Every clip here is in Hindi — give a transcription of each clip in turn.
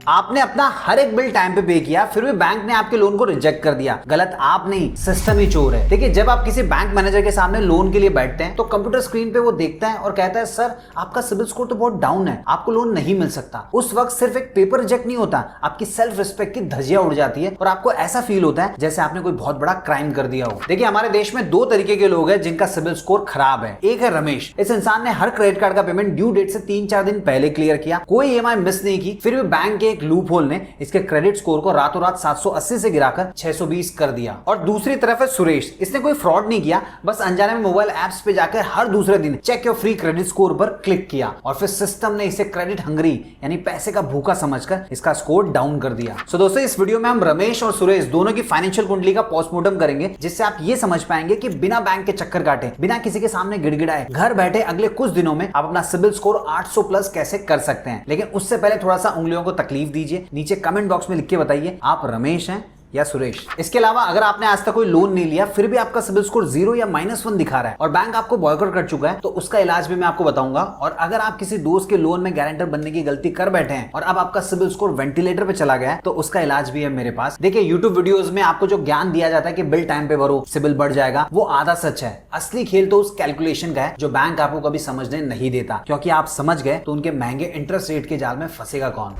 आपने अपना हर एक बिल टाइम पे किया, फिर भी बैंक ने आपके लोन को रिजेक्ट कर दिया। गलत आप नहीं, सिस्टम ही चोर है। देखिए, जब आप किसी बैंक मैनेजर के सामने लोन के लिए बैठते हैं तो कंप्यूटर स्क्रीन पे वो देखता है और कहता है सर आपका सिबिल स्कोर तो बहुत डाउन है, आपको लोन नहीं मिल सकता। उस वक्त सिर्फ एक पेपर रिजेक्ट नहीं होता, आपकी सेल्फ रिस्पेक्ट की धज्जियां उड़ जाती है और आपको ऐसा फील होता है जैसे आपने कोई बहुत बड़ा क्राइम कर दिया हो। देखिए, हमारे देश में दो तरीके के लोग हैं जिनका सिबिल स्कोर खराब है। एक है रमेश। इस इंसान ने हर क्रेडिट कार्ड का पेमेंट ड्यू डेट से 3-4 दिन पहले क्लियर किया, कोई ईएमआई मिस नहीं की, फिर भी बैंक के एक लूप होल ने इसके क्रेडिट स्कोर को रातों रात 780 से गिराकर 620 कर दिया। और दूसरी तरफ है सुरेश। इसने कोई फ्रॉड नहीं किया, बस अनजाने में मोबाइल एप्स पे जाकर हर दूसरे दिन check your free credit score पर क्लिक किया और फिर सिस्टम ने इसे क्रेडिट हंगरी यानी पैसे का भूखा समझकर इसका स्कोर डाउन कर दिया। सो दोस्तों, इस वीडियो में हम रमेश और सुरेश दोनों की फाइनेंशियल कुंडली का पोस्टमार्टम करेंगे, जिससे आप ये समझ पाएंगे कि बिना बैंक के चक्कर काटे, बिना किसी के सामने गिड़गिड़ाए, घर बैठे अगले कुछ दिनों में आप अपना सिबिल स्कोर 800 प्लस कैसे कर सकते हैं। लेकिन उससे पहले थोड़ा सा उंगलियों को तकलीफ दीजिए। नीचे कमेंट बॉक्स में लिख के बताइए आप रमेश हैं या सुरेश। इसके अलावा अगर आपने आज तक कोई लोन नहीं लिया फिर भी आपका सिबिल स्कोर 0 या -1 दिखा रहा है और बैंक आपको बॉयकॉट कर चुका है, तो उसका इलाज भी मैं आपको बताऊंगा। और अगर आप किसी दोस्त के लोन में गारंटर बनने की गलती कर बैठे हैं और अब आपका सिबिल स्कोर वेंटिलेटर पे चला गया है, तो उसका इलाज भी है मेरे पास। देखिए, यूट्यूब वीडियोस में आपको जो ज्ञान दिया जाता है कि बिल टाइम पे भरो सिबिल बढ़ जाएगा, वो आधा सच है। असली खेल तो उस कैलकुलेशन का है जो बैंक आपको कभी समझने नहीं देता, क्योंकि आप समझ गए तो उनके महंगे इंटरेस्ट रेट के जाल में फंसेगा कौन।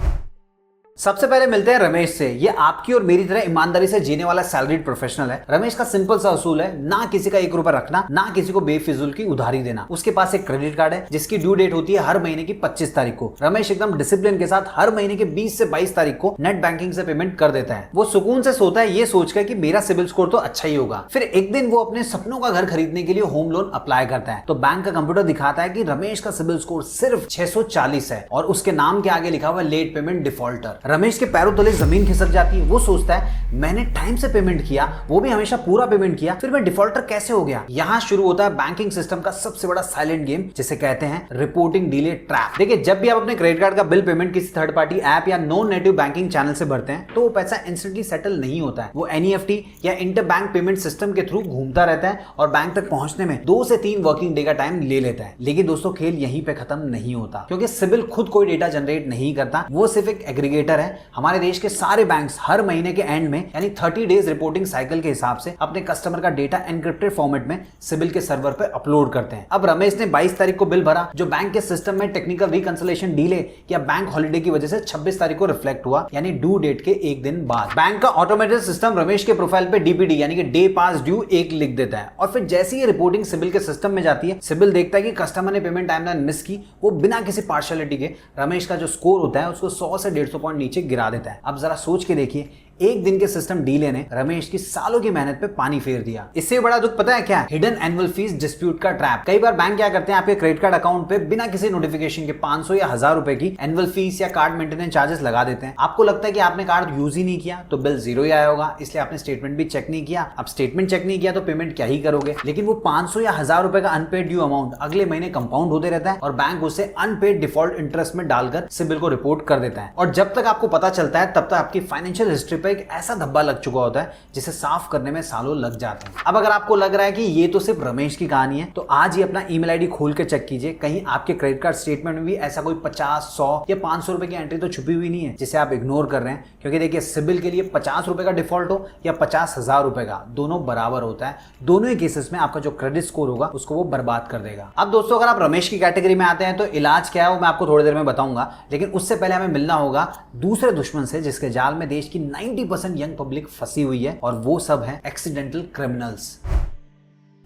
सबसे पहले मिलते हैं रमेश से। ये आपकी और मेरी तरह ईमानदारी से जीने वाला सैलरीड प्रोफेशनल है। रमेश का सिंपल सा असूल है, ना किसी का 1 रुपया रखना, ना किसी को बेफिजूल की उधारी देना। उसके पास एक क्रेडिट कार्ड है जिसकी ड्यू डेट होती है हर महीने की 25 तारीख को। रमेश एकदम डिसिप्लिन के साथ हर महीने के 20 से 22 तारीख को नेट बैंकिंग से पेमेंट कर देता है। वो सुकून से सोता है ये सोचकर कि मेरा सिबिल स्कोर तो अच्छा ही होगा। फिर एक दिन वो अपने सपनों का घर खरीदने के लिए होम लोन अप्लाई करता है, तो बैंक का कंप्यूटर दिखाता है कि रमेश का सिबिल स्कोर सिर्फ 640 है और उसके नाम के आगे लिखा हुआ लेट पेमेंट डिफॉल्टर। रमेश के पैरों जमीन खिसक जाती है। वो सोचता है मैंने टाइम से पेमेंट किया, वो भी हमेशा पूरा पेमेंट किया, फिर मैं डिफॉल्टर कैसे हो गया। यहां शुरू होता है बैंकिंग सिस्टम का सबसे बड़ा साइलेंट गेम, जिसे कहते हैं रिपोर्टिंग डिले ट्रैप। देखिए, जब भी आप अपने क्रेडिट कार्ड का बिल पेमेंट किसी थर्ड पार्टी ऐप या नॉन नेटिव बैंकिंग चैनल से भरते हैं, तो वो पैसा इंस्टेंटली सेटल नहीं होता है। वो एनईएफटी या इंटर बैंक पेमेंट सिस्टम के थ्रू घूमता रहता है और बैंक तक पहुंचने में 2 से 3 वर्किंग डे का टाइम ले लेता है। लेकिन दोस्तों, खेल यहीं पे खत्म नहीं होता, क्योंकि सिबिल खुद कोई डेटा जनरेट नहीं करता, वो सिर्फ एक एग्रीगेटर है। हमारे देश के सारे बैंक्स हर महीने के एंड में यानी 30 डेज रिपोर्टिंग साइकिल के हिसाब से अपने कस्टमर का डेटा एनक्रिप्टेड फॉर्मेट में सिबिल के सर्वर पे अपलोड करते हैं। अब रमेश ने 22 तारीख को बिल भरा, जो बैंक के सिस्टम में टेक्निकल रिकंसिलिएशन डिले या बैंक हॉलिडे की वजह से 26 तारीख को रिफ्लेक्ट हुआ, यानी ड्यू डेट के एक दिन बाद। बैंक का ऑटोमेटेड सिस्टम रमेश के प्रोफाइल पे डीपीडी यानी कि डे पास ड्यू 1 लिख देता है और फिर जैसे ही रिपोर्टिंग सिबिल के सिस्टम में जाती है, सिबिल देखता है कि कस्टमर ने पेमेंट टाइमलाइन मिस की, वो बिना किसी पार्शियलिटी के रमेश का जो स्कोर होता है उसको 100 से 150 पॉइंट नीचे गिरा देता है। अब जरा सोच के देखिए, एक दिन के सिस्टम डीले ने रमेश की सालों की मेहनत पे पानी फेर दिया। इससे बड़ा दुख पता है क्या? हिडन एनुअल फीस डिस्प्यूट का ट्रैप। कई बार बैंक क्या करते हैं, आपके क्रेडिट कार्ड अकाउंट पे बिना किसी नोटिफिकेशन के 500 या 1000 रुपए की एनुअल फीस या कार्ड मेंटेनेंस चार्जेस लगा देते हैं। आपको लगता है कि आपने कार्ड यूज ही नहीं किया तो बिल 0 ही आया होगा, इसलिए आपने स्टेटमेंट भी चेक नहीं किया। अब स्टेटमेंट चेक नहीं किया तो पेमेंट क्या ही करोगे। लेकिन वो 500 या 1000 रुपए का अनपेड ड्यू अमाउंट अगले महीने कंपाउंड होते रहता है और बैंक उसे अनपेड डिफॉल्ट इंटरेस्ट में डालकर सिबिल को रिपोर्ट कर देता है। और जब तक आपको पता चलता है तब तक आपकी फाइनेंशियल हिस्ट्री पे एक ऐसा धब्बा लग चुका होता है जिसे साफ करने में सालों लग जाते हैं। अब अगर आपको लग रहा है कि ये तो सिर्फ रमेश की कहानी है, तो आज ही अपना ईमेल आईडी खोल के चेक कीजिए, कहीं आपके क्रेडिट कार्ड स्टेटमेंट में भी ऐसा कोई 50, 100 या 500 रुपए की एंट्री तो छुपी हुई नहीं है जिसे आप इग्नोर कर रहे हैं। क्योंकि देखिए, सिबिल के लिए 50 रुपए का डिफॉल्ट हो या 50,000 रुपए का, दोनों बराबर होता है। दोनों ही केसेस में आपका जो क्रेडिट स्कोर होगा उसको वो बर्बाद कर देगा। अब दोस्तों, अगर आप रमेश की कैटेगरी में आते हैं तो इलाज क्या है वो मैं आपको थोड़ी देर में बताऊंगा, लेकिन उससे पहले हमें मिलना होगा दूसरे दुश्मन से जिसके जाल में देश की 90% यंग पब्लिक फंसी हुई है, और वो सब है एक्सीडेंटल क्रिमिनल्स।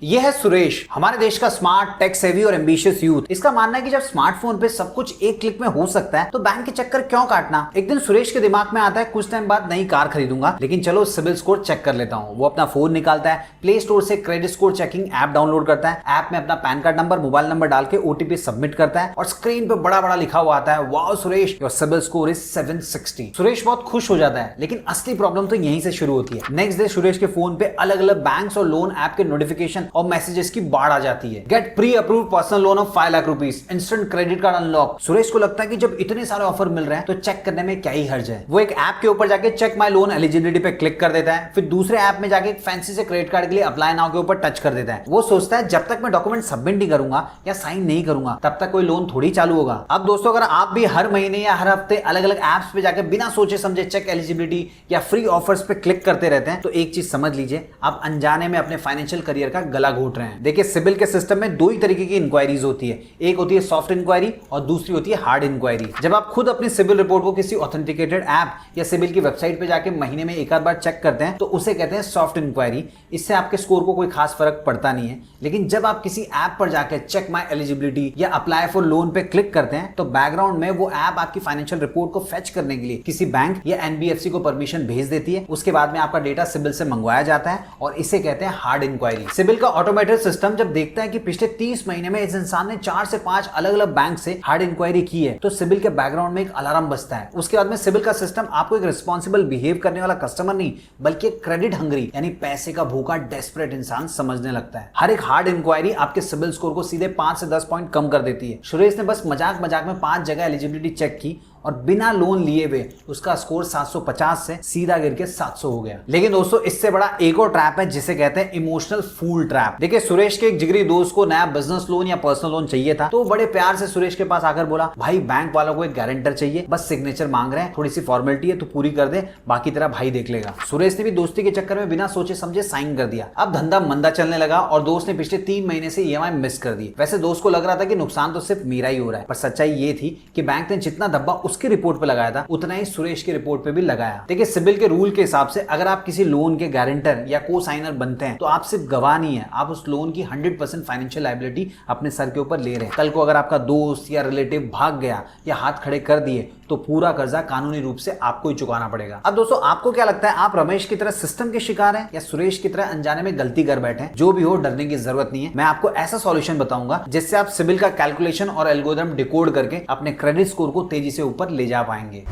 यह है सुरेश, हमारे देश का स्मार्ट, टेक सेवी और एम्बिशियस यूथ। इसका मानना है कि जब स्मार्टफोन पे सब कुछ एक क्लिक में हो सकता है तो बैंक के चक्कर क्यों काटना। एक दिन सुरेश के दिमाग में आता है कुछ टाइम बाद नई कार खरीदूंगा, लेकिन चलो सिबिल स्कोर चेक कर लेता हूँ। वो अपना फोन निकालता है, प्ले स्टोर से credit score checking app download करता है, ऐप में अपना pan card number, mobile number डाल के ओटीपी सबमिट करता है और स्क्रीन पे बड़ा बड़ा लिखा हुआ आता है, wow Suresh, your CIBIL score is 760। Suresh बहुत खुश हो जाता है, लेकिन असली प्रॉब्लम तो यहीं से शुरू होती है। नेक्स्ट डे सुरेश के फोन पे अलग अलग बैंक्स और लोन ऐप के नोटिफिकेशन और मैसेजेस की बाढ़ आ जाती है। Gate pre approve personal loan of 5 lakh rupees, instant credit card unlock. Suresh को लगता है कि जब इतने सारे ऑफर मिल रहे हैं तो चेक करने में क्या ही हर्ज है। वो एक ऐप के ऊपर जाके चेक माई लोन एलिजिबिलिटी पे क्लिक कर देता है, फिर दूसरे ऐप में जाके एक फैंसी से क्रेडिट कार्ड के लिए अप्लाई नाउ के ऊपर टच कर देता है। वो सोचता है जब तक मैं डॉक्यूमेंट सबमिट नहीं करूंगा या साइन नहीं करूंगा तब तक कोई लोन थोड़ी चालू होगा। अब दोस्तों अगर आप भी हर महीने या हर हफ्ते अलग अलग ऐप्स पे जाकर बिना सोचे समझे चेक एलिजिबिलिटी या फ्री ऑफर्स पे क्लिक करते रहते हैं तो एक चीज समझ लीजिए, आप अनजाने में अपने फाइनेंशियल करियर का गला घोट रहे हैं। देखिए सिबिल के सिस्टम में दो ही तरीके की इंक्वायरीज होती है, एक होती है सॉफ्ट इंक्वायरी और दूसरी होती है हार्ड इंक्वायरी। जब आप खुद अपनी सिबिल रिपोर्ट को किसी ऑथेंटिकेटेड ऐप या सिबिल की वेबसाइट पे जाके महीने में एक आध बार चेक करते हैं तो उसे कहते हैं सॉफ्ट इंक्वायरी। इससे आपके स्कोर को कोई खास फर्क पड़ता नहीं है। लेकिन जब आप किसी ऐप पर जाकर चेक माई एलिजिबिलिटी या अप्लाई फॉर लोन पे क्लिक करते हैं तो बैकग्राउंड में वो ऐप आपकी फाइनेंशियल रिपोर्ट को फेच करने के लिए किसी बैंक या एनबीएफसी को परमिशन भेज देती है। उसके बाद में आपका डेटा सिबिल से मंगवाया जाता है और इसे कहते हैं हार्ड इंक्वायरी। सिबिल का ऑटोमेटेड सिस्टम जब देखता है कि पिछले 30 महीने में इस इंसान ने 4 से 5 अलग अलग बैंक से हार्ड इंक्वायरी की है तो सिबिल के बैकग्राउंड में एक अलार्म बजता है। उसके बाद में सिबिल का सिस्टम आपको एक रिस्पॉन्सिबल बिहेव करने वाला कस्टमर नहीं बल्कि क्रेडिट हंग्री यानी पैसे का भूखा डेस्परेट इंसान समझने लगता है। हर एक हार्ड इंक्वायरी आपके सिबिल स्कोर को सीधे 5 से 10 पॉइंट कम कर देती है। सुरेश ने बस मजाक मजाक में 5 जगह एलिजिबिलिटी चेक की और बिना लोन लिए हुए उसका स्कोर 750 से सीधा गिर के 700 हो गया। लेकिन दोस्तों इससे बड़ा एक और ट्रैप है जिसे कहते हैं इमोशनल फूल ट्रैप। देखिए सुरेश के एक जिगरी दोस्त को नया बिजनेस लोन या पर्सनल लोन चाहिए था तो बड़े प्यार से सुरेश के पास आकर बोला, भाई बैंक वालों को एक गारंटर चाहिए, बस सिग्नेचर मांग रहे हैं, थोड़ी सी फॉर्मेलिटी है तो पूरी कर दे, बाकी तेरा भाई देख लेगा। सुरेश ने भी दोस्ती के चक्कर में बिना सोचे समझे साइन कर दिया। अब धंधा मंदा चलने लगा और दोस्त ने पिछले 3 महीने से ईएमआई मिस कर दी। वैसे दोस्त को लग रहा था कि नुकसान तो सिर्फ मेरा ही हो रहा है, पर सच्चाई ये थी कि बैंक ने जितना धब्बा उसकी रिपोर्ट पे लगाया था उतना ही सुरेश की रिपोर्ट पे भी लगाया। देखिए सिबिल के रूल के हिसाब से अगर आप किसी लोन के गारंटर या को साइनर बनते हैं तो आप सिर्फ गवाह नहीं है, आप उस लोन की 100% फाइनेंशियल लायबिलिटी अपने सर के ऊपर ले रहे हैं। कल को अगर आपका दोस्त या रिलेटिव भाग गया या हाथ खड़े कर दिए तो पूरा कर्जा कानूनी रूप से आपको ही चुकाना पड़ेगा। अब दोस्तों आपको क्या लगता है, आप रमेश की तरह सिस्टम के शिकार हैं या सुरेश की तरह अनजाने में गलती कर बैठे हैं? जो भी हो डरने की जरूरत नहीं है। मैं आपको ऐसा सॉल्यूशन बताऊंगा जिससे आप सिबिल का कैलकुलेशन और एल्गोरिथम डिकोड करके अपने क्रेडिट स्कोर को तेजी से ऊपर ले जा पाएंगे।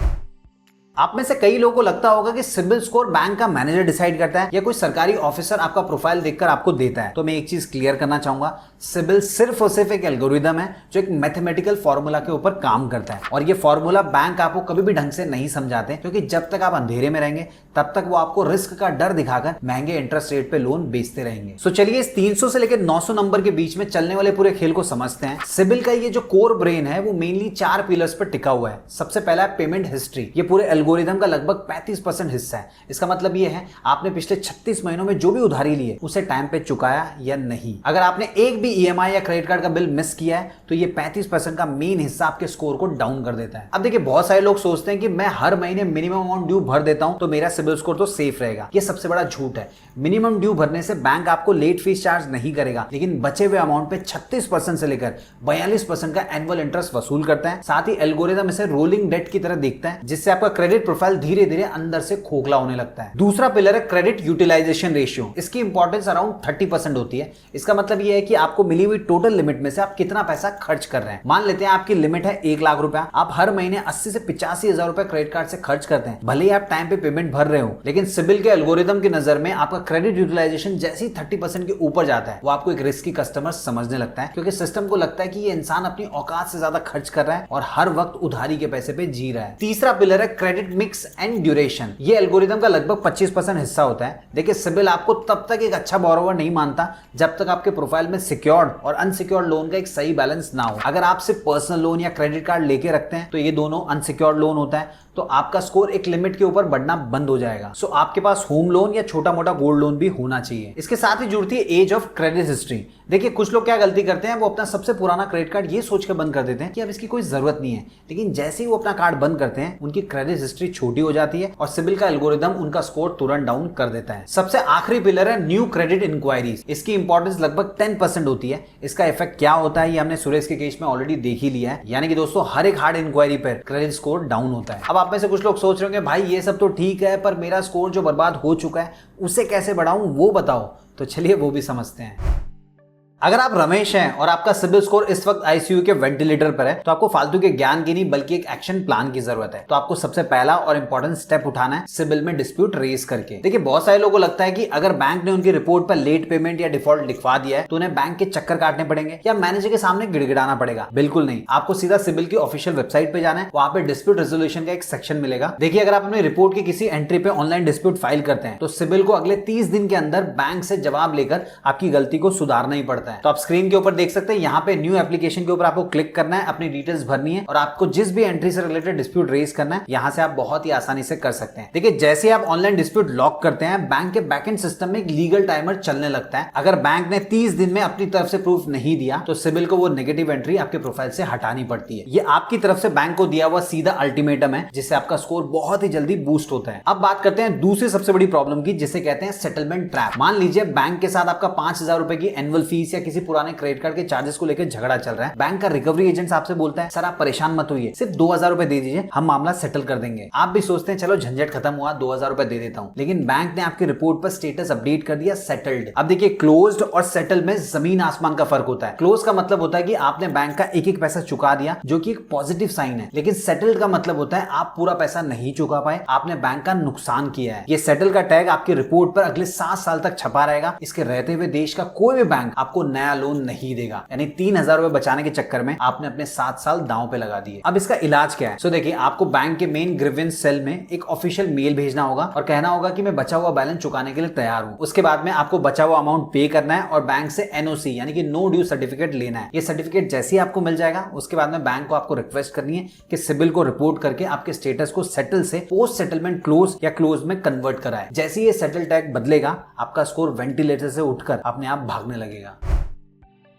आप में से कई लोगों को लगता होगा कि सिबिल स्कोर बैंक का मैनेजर डिसाइड करता है या कोई सरकारी ऑफिसर आपका प्रोफाइल देखकर आपको देता है। तो मैं एक चीज क्लियर करना चाहूंगा, सिबिल सिर्फ और सिर्फ एक एल्गोरिथम है जो एक मैथमेटिकल फॉर्मूला के ऊपर काम करता है और ये फॉर्मूला बैंक आपको कभी भी ढंग से नहीं समझाते क्योंकि जब तक आप अंधेरे में रहेंगे तब तक वो आपको रिस्क का डर दिखाकर महंगे इंटरेस्ट रेट पे लोन बेचते रहेंगे। सो चलिए इस 300 से लेकर 900 नंबर के बीच में चलने वाले पूरे खेल को समझते हैं। सिबिल का ये जो कोर ब्रेन है वो मेनली 4 पिलर्स पर टिका हुआ है। सबसे पहला है पेमेंट हिस्ट्री। ये पूरे एल्गोरिथम का लगभग 35% हिस्सा है। इसका मतलब ये है आपने पिछले 36 महीनों में जो भी उधारी ली है उसे टाइम पे चुकाया या नहीं। अगर आपने एक भी ईएमआई या क्रेडिट कार्ड का बिल मिस किया है तो ये 35% का मेन हिस्सा आपके स्कोर को डाउन कर देता है। अब देखिए बहुत सारे लोग सोचते हैं कि मैं हर महीने मिनिमम अमाउंट ड्यू भर देता हूं तो मेरा सिबिल स्कोर तो सेफ रहेगा। ये सबसे बड़ा झूठ है। मिनिमम ड्यू भरने से बैंक आपको लेट फीस चार्ज नहीं करेगा, लेकिन बचे हुए अमाउंट पे 36% से लेकर 42% का एनुअल इंटरेस्ट वसूल करता है। साथ ही एल्गोरिथम इसे रोलिंग डेट की तरह देखता है जिससे आपका क्रेडिट प्रोफाइल धीरे धीरे अंदर से खोखला होने लगता है। दूसरा पिलर है क्रेडिट यूटिलाइजेशन रेशियो। इसकी इंपॉर्टेंस अराउंड 30% होती है। इसका मतलब यह है कि आपको मिली हुई टोटल लिमिट में से आप कितना पैसा खर्च कर रहे हैं। मान लेते हैं आपकी लिमिट है 1 लाख रुपया, आप हर महीने 80 से 85 हजार रुपए क्रेडिट कार्ड से खर्च करते हैं। भले ही आप टाइम पे पेमेंट भर रहे हो, लेकिन सिबिल के एल्गोरिथम की नजर में आपका क्रेडिट यूटिलाइजेशन जैसे ही 30% के ऊपर जाता है वो आपको एक रिस्की कस्टमर समझने लगता है क्योंकि सिस्टम को लगता है कि ये इंसान अपनी औकात से ज्यादा खर्च कर रहा है और हर वक्त उधारी के पैसे पे जी रहा है। तीसरा पिलर है क्रेडिट मिक्स एंड ड्यूरेशन। ये एल्गोरिथम का लगभग 25% हिस्सा होता है। देखिए सिबिल आपको तब तक एक अच्छा बोरोवर नहीं मानता जब तक आपके प्रोफाइल में सिक्योर्ड और अनसिक्योर्ड लोन का एक सही बैलेंस ना हो। अगर आप सिर्फ पर्सनल लोन या क्रेडिट कार्ड लेके रखते हैं तो ये दोनों अनसिक्योर्ड लोन होता है तो आपका स्कोर एक लिमिट के ऊपर बढ़ना बंद हो जाएगा। सो आपके पास होम लोन या छोटा मोटा गोल्ड लोन भी होना चाहिए। इसके साथ ही जुड़ती है एज ऑफ क्रेडिट हिस्ट्री। देखिए कुछ लोग क्या गलती करते हैं, वो अपना सबसे पुराना क्रेडिट कार्ड ये सोचकर बंद कर देते हैं कि अब इसकी कोई जरूरत नहीं है, लेकिन जैसे ही वो अपना कार्ड बंद करते हैं उनकी क्रेडिट हिस्ट्री छोटी हो जाती है और सिबिल का एल्गोरिथम उनका स्कोर तुरंत डाउन कर देता है। सबसे आखिरी पिलर है न्यू क्रेडिट इंक्वायरीज। इसकी इंपॉर्टेंस लगभग 10% होती है। इसका इफेक्ट क्या होता है ये हमने सुरेश के केस में ऑलरेडी देख ही लिया है। यानी कि दोस्तों हर एक हार्ड इंक्वायरी पर क्रेडिट स्कोर डाउन होता है। अब आप में से कुछ लोग सोच रहे होंगे भाई ये सब तो ठीक है पर मेरा स्कोर जो बर्बाद हो चुका है उसे कैसे बढ़ाऊं वो बताओ। तो चलिए वो भी समझते हैं। अगर आप रमेश हैं और आपका सिबिल स्कोर इस वक्त आईसीयू के वेंटिलेटर पर है तो आपको फालतू के ज्ञान की नहीं बल्कि एक एक्शन प्लान की जरूरत है। तो आपको सबसे पहला और इंपॉर्टेंट स्टेप उठाना है सिबिल में डिस्प्यूट रेज करके। देखिए बहुत सारे लोगों को लगता है कि अगर बैंक ने उनकी रिपोर्ट पर लेट पेमेंट या डिफॉल्ट लिखवा दिया है तो उन्हें बैंक के चक्कर काटने पड़ेंगे या मैनेजर के सामने गिड़गिड़ाना पड़ेगा। बिल्कुल नहीं, आपको सीधा सिबिल की ऑफिशियल वेबसाइट पे जाना है, वहां पे डिस्प्यूट रेजोल्यूशन का एक सेक्शन मिलेगा। देखिए अगर आप अपनी रिपोर्ट की किसी एंट्री पे ऑनलाइन डिस्प्यूट फाइल करते हैं तो सिबिल को अगले 30 दिन के अंदर बैंक से जवाब लेकर आपकी गलती को सुधारना ही पड़ता है। तो आप स्क्रीन के ऊपर देख सकते हैं, यहाँ पे न्यू एप्लीकेशन के ऊपर आपको क्लिक करना है, अपनी डिटेल्स भरनी है और आपको जिस भी एंट्री से रिलेटेड डिस्प्यूट रेज करना है यहाँ से आप बहुत ही आसानी से कर सकते हैं। देखिए जैसे आप ऑनलाइन डिस्प्यूट लॉक करते हैं बैंक के बैकएंड सिस्टम में एक लीगल टाइमर चलने लगता है। अगर बैंक ने 30 दिन में अपनी तरफ से प्रूफ नहीं दिया तो सिबिल को वो नेगेटिव एंट्री आपके प्रोफाइल से हटानी पड़ती है। ये आपकी तरफ से बैंक को दिया हुआ सीधा अल्टीमेटम है जिससे आपका स्कोर बहुत ही जल्दी बूस्ट होता है। अब बात करते हैं दूसरी सबसे बड़ी प्रॉब्लम की जिसे कहते हैं सेटलमेंट ट्रैप। मान लीजिए बैंक के साथ आपका 5,000 रुपए की एनुअल फीस या किसी पुराने क्रेडिट कार्ड के चार्जेस को लेकर झगड़ा चल रहा है। बैंक का रिकवरी एजेंट आपसे बोलता है सर आप परेशान मत होइए, सिर्फ 2,000 रुपए दे दीजिए, हम मामला सेटल कर देंगे। आप भी सोचते हैं चलो झंझट खत्म हुआ, 2,000 रुपए दे देता हूं, लेकिन बैंक ने आपकी रिपोर्ट पर स्टेटस अपडेट कर दिया सेटल्ड। अब देखिए क्लोज्ड और सेटल में जमीन आसमान का फर्क होता है। क्लोज का मतलब होता है कि आपने बैंक का एक एक पैसा चुका दिया जो कि एक पॉजिटिव साइन है, लेकिन सेटल्ड का मतलब होता है आप पूरा पैसा नहीं चुका पाए, आपने बैंक का नुकसान किया है। ये सेटल का टैग आपकी रिपोर्ट पर अगले 7 साल तक छपा रहेगा। इसके रहते हुए देश का कोई भी बैंक आपको नया लोन नहीं देगा, यानी 3,000 रुपए बचाने के चक्कर में आपने अपने 7 साल दांव पे लगा दिए। अब इसका इलाज क्या है? सो देखिए आपको बैंक के मेन ग्रीवेंस सेल में एक ऑफिशियल मेल भेजना होगा और कहना होगा कि मैं बचा हुआ बैलेंस चुकाने के लिए तैयार हूं। उसके बाद में आपको बचा हुआ अमाउंट पे करना है और बैंक से एनओसी यानी कि नो ड्यू सर्टिफिकेट लेना है। ये सर्टिफिकेट जैसे ही आपको मिल जाएगा उसके बाद में बैंक को आपको रिक्वेस्ट करनी है कि सिबिल को रिपोर्ट करके आपके स्टेटस को सेटल से पोस्ट सेटलमेंट क्लोज या क्लोज में कन्वर्ट कराए। जैसे ही ये सेटल टैग बदलेगा आपका स्कोर वेंटिलेटर से उठकर अपने आप भागने लगेगा।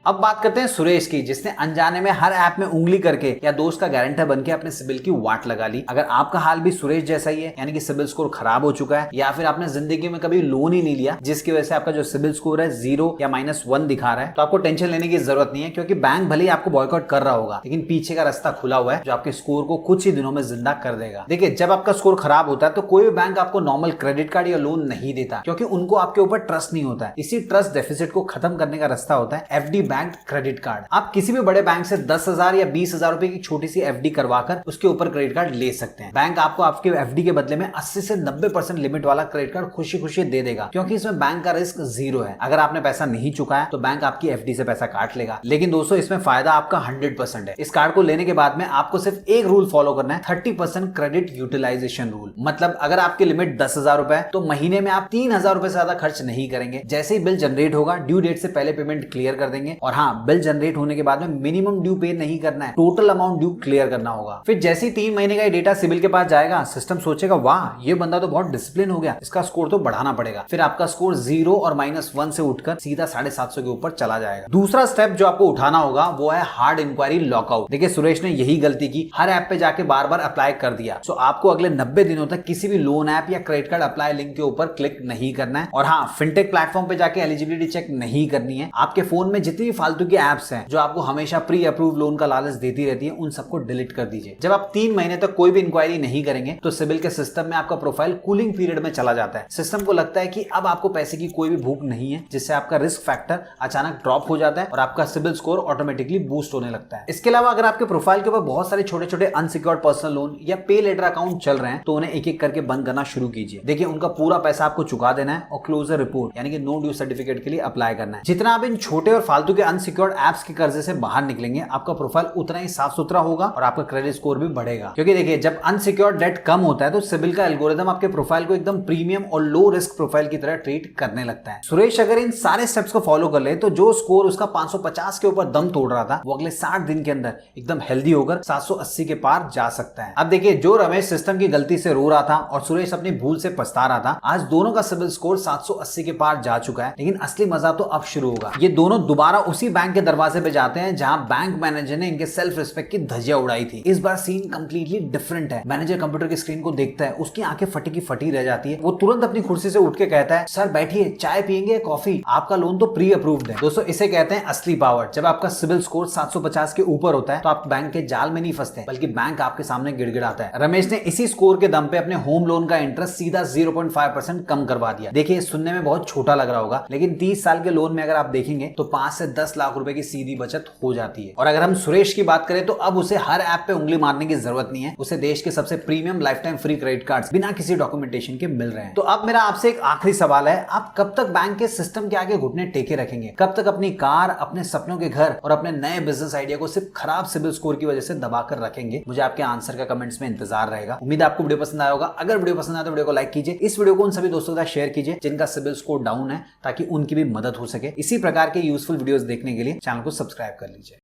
अब बात करते हैं सुरेश की, जिसने अनजाने में हर ऐप में उंगली करके या दोस्त का गारंटर बनके अपने सिबिल की वाट लगा ली। अगर आपका हाल भी सुरेश जैसा ही है, यानी कि सिबिल स्कोर खराब हो चुका है या फिर आपने जिंदगी में कभी लोन ही नहीं लिया जिसकी वजह से आपका जो सिबिल स्कोर है 0 या -1 दिखा रहा है, तो आपको टेंशन लेने की जरूरत नहीं है, क्योंकि बैंक भले ही आपको बॉयकॉट कर रहा होगा लेकिन पीछे का रास्ता खुला हुआ है जो आपके स्कोर को कुछ ही दिनों में जिंदा कर देगा। देखिए जब आपका स्कोर खराब होता है तो कोई भी बैंक आपको नॉर्मल क्रेडिट कार्ड या लोन नहीं देता, क्योंकि उनको आपके ऊपर ट्रस्ट नहीं होता है। इसी ट्रस्ट डेफिसिट को खत्म करने का रास्ता होता है एफडी बैंक्ड क्रेडिट कार्ड। आप किसी भी बड़े बैंक से 10,000 या 20,000 रुपए की छोटी सी एफडी करवाकर उसके ऊपर क्रेडिट कार्ड ले सकते हैं। बैंक आपको आपके एफडी के बदले में 80 से 90% लिमिट वाला क्रेडिट कार्ड खुशी खुशी दे देगा, क्योंकि इसमें बैंक का रिस्क 0 है। अगर आपने पैसा नहीं चुकाया तो बैंक आपकी एफडी से पैसा काट लेगा, लेकिन दोस्तों इसमें फायदा आपका 100% है। इस कार्ड को लेने के बाद में आपको सिर्फ एक रूल फॉलो करना है, 30% क्रेडिट यूटिलाइजेशन रूल। मतलब अगर आपकी लिमिट 10,000 रुपए है तो महीने में आप 3,000 रुपए से ज्यादा खर्च नहीं करेंगे। जैसे ही बिल जनरेट होगा ड्यू डेट से पहले पेमेंट क्लियर कर देंगे। और हाँ, बिल जनरेट होने के बाद में मिनिमम ड्यू पे नहीं करना है, टोटल अमाउंट ड्यू क्लियर करना होगा। फिर जैसे ही 3 महीने का डेटा सिबिल के पास जाएगा, सिस्टम सोचेगा वाह ये बंदा तो बहुत डिसिप्लिन हो गया, इसका स्कोर तो बढ़ाना पड़ेगा। फिर आपका स्कोर 0 और -1 से उठकर सीधा 750 के ऊपर चला जाएगा। दूसरा स्टेप जो आपको उठाना होगा वो है हार्ड इंक्वायरी लॉकआउट। देखिए सुरेश ने यही गलती की, हर ऐप पे जाके बार बार अप्लाई कर दिया। सो आपको अगले 90 दिनों तक किसी भी लोन ऐप या क्रेडिट कार्ड अप्लाई लिंक के ऊपर क्लिक नहीं करना है। और हाँ, फिनटेक प्लेटफॉर्म पे जाके एलिजिबिलिटी चेक नहीं करनी है। आपके फोन में जितनी भी फालतू की एप्स हैं जो आपको हमेशा प्री अप्रूव लोन का लालच देती रहती है, उन सबको डिलीट कर दीजिए। जब आप 3 महीने तक कोई भी इंक्वायरी नहीं करेंगे तो सिबिल के सिस्टम में आपका प्रोफाइल कूलिंग पीरियड में चला जाता है। सिस्टम को लगता है कि अब आपको पैसे की कोई भी भूख नहीं है, जिससे आपका रिस्क फैक्टर अचानक ड्रॉप हो जाता है और आपका सिबिल स्कोर ऑटोमेटिकली बूस्ट होने लगता है। इसके अलावा अगर आपके प्रोफाइल के ऊपर बहुत सारे छोटे छोटे अनसिक्योर्ड पर्सनल लोन या पे लेटर अकाउंट चल रहे हैं तो उन्हें एक एक करके बंद करना शुरू कीजिए। देखिए उनका पूरा पैसा आपको चुका देना है और क्लोजर रिपोर्ट यानी कि नो ड्यू सर्टिफिकेट के लिए अप्लाई करना है। जितना आप इन छोटे और फालतू के अनसिक्योर्ड एप्स के कर्जे से बाहर निकलेंगे, आपका प्रोफाइल उतना ही साफ सुथरा होगा और आपका क्रेडिट स्कोर भी बढ़ेगा। क्योंकि देखिए जब अनसिक्योर्ड डेट कम होता है तो सिबिल का एल्गोरिदम आपके प्रोफाइल को एकदम प्रीमियम और लो रिस्क प्रोफाइल की तरह ट्रीट करने लगता है। सुरेश अगर इन सारे स्टेप्स को फॉलो कर ले तो जो स्कोर उसका 550 के ऊपर दम तोड़ रहा था वो अगले 60 दिन के अंदर एकदम हेल्दी होकर 780 के पार जा सकता है। अब देखिए जो रमेश सिस्टम की गलती से रो रहा था और सुरेश अपनी भूल से पछता रहा था, आज दोनों का सिबिल स्कोर 780 के पार जा चुका है। लेकिन असली मजा तो अब शुरू होगा। ये दोनों दोबारा उसी बैंक के दरवाजे पे जाते हैं जहां बैंक मैनेजर ने इनके सेल्फ रिस्पेक्ट की धज्जियां उड़ाई थी। इस बार सीन कंप्लीटली डिफरेंट है। मैनेजर कंप्यूटर की स्क्रीन को देखता है, उसकी आंखें फटी की फटी रह जाती है। वो तुरंत अपनी कुर्सी से उठ के कहता है सर बैठिए, चाय पियेंगे कॉफी, आपका लोन तो प्री अप्रूव्ड है। दोस्तों इसे कहते हैं असली पावर। जब आपका सिबिल स्कोर 750 के ऊपर होता है तो आप बैंक के जाल में नहीं फंसते, बल्कि बैंक आपके सामने गिड़गिड़ाता है। रमेश ने इसी स्कोर के दम पे अपने होम लोन का इंटरेस्ट सीधा 0.5% कम करवा दिया। देखिए सुनने में बहुत छोटा लग रहा होगा, लेकिन 30 साल के लोन में अगर आप देखेंगे तो 5 से 10 लाख रुपए की सीधी बचत हो जाती है। और अगर हम सुरेश की बात करें तो अब उसे हर ऐप पे उंगली मारने की जरूरत नहीं है, उसे देश के सबसे premium life time free credit cards बिना किसी डॉक्यूमेंटेशन के मिल रहे हैं। तो अब मेरा आपसे एक आखिरी सवाल है, आप कब तक बैंक के सिस्टम के आगे घुटने टेके रखेंगे? कब तक अपनी कार, अपने सपनों के घर और अपने नए बिजनेस आइडिया को सिर्फ खराब सिबिल स्कोर की वजह से दबाकर रखेंगे? मुझे आपके आंसर का कमेंट्स में इंतजार रहेगा। उम्मीद है आपको वीडियो पसंद आया होगा। अगर वीडियो पसंद आया तो वीडियो को लाइक कीजिए, इस वीडियो को उन सभी दोस्तों के साथ शेयर कीजिए जिनका सिबिल स्कोर डाउन है, ताकि उनकी भी मदद हो सके। इसी प्रकार के यूजफुल वीडियोस देखने के लिए चैनल को सब्सक्राइब कर लीजिए।